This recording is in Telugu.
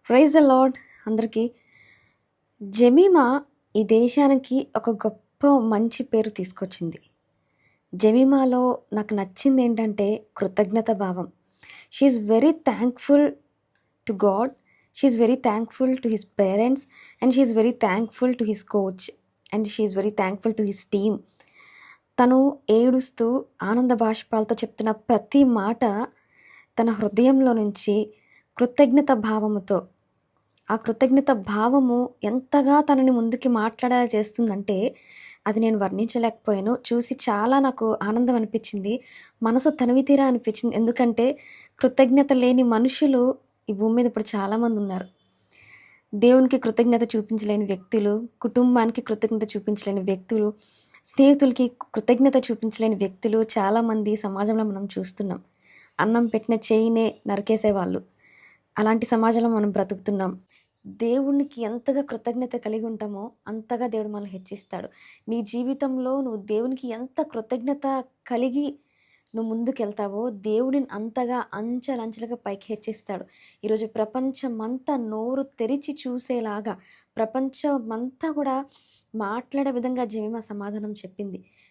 ప్రైజ్ ద లార్డ్ అందరికీ. జెమీమా ఈ దేశానికి ఒక గొప్ప మంచి పేరు తీసుకొచ్చింది. జెమీమాలో నాకు నచ్చిందేంటంటే కృతజ్ఞత భావం. She is very thankful to God. She is very thankful to his parents and she is very thankful to his couch and she is very thankful to his team. తను ఏడుస్తూ ఆనంద బాష్పాలతో చెప్తున్న ప్రతి మాట తన హృదయంలో నుంచి కృతజ్ఞత భావముతో, ఆ కృతజ్ఞత భావము ఎంతగా తనని ముందుకి మాట్లాడేలా చేస్తుందంటే అది నేను వర్ణించలేకపోయాను. చూసి చాలా నాకు ఆనందం అనిపించింది. మనసు తనివి తీరా అనిపించింది. ఎందుకంటే కృతజ్ఞత లేని మనుషులు ఈ భూమి మీద ఇప్పుడు చాలామంది ఉన్నారు. దేవునికి కృతజ్ఞత చూపించలేని వ్యక్తులు, కుటుంబానికి కృతజ్ఞత చూపించలేని వ్యక్తులు, స్నేహితులకి కృతజ్ఞత చూపించలేని వ్యక్తులు చాలామంది సమాజంలో మనం చూస్తున్నాం. అన్నం పెట్టిన చేయినే నరికేసేవాళ్ళు. అలాంటి సమాజంలో మనం బ్రతుకుతున్నాం. దేవునికి ఎంతగా కృతజ్ఞత కలిగి ఉంటామో అంతగా దేవుడు మనల్ని హెచ్చిస్తాడు. నీ జీవితంలో నువ్వు దేవునికి ఎంత కృతజ్ఞత కలిగి నువ్వు ముందుకెళ్తావో దేవుడిని అంతగా అంచెలంచెలుగా పైకి హెచ్చిస్తాడు. ఈరోజు ప్రపంచమంతా నోరు తెరిచి చూసేలాగా, ప్రపంచమంతా కూడా మాట్లాడే విధంగా జెమీమా సమాధానం చెప్పింది.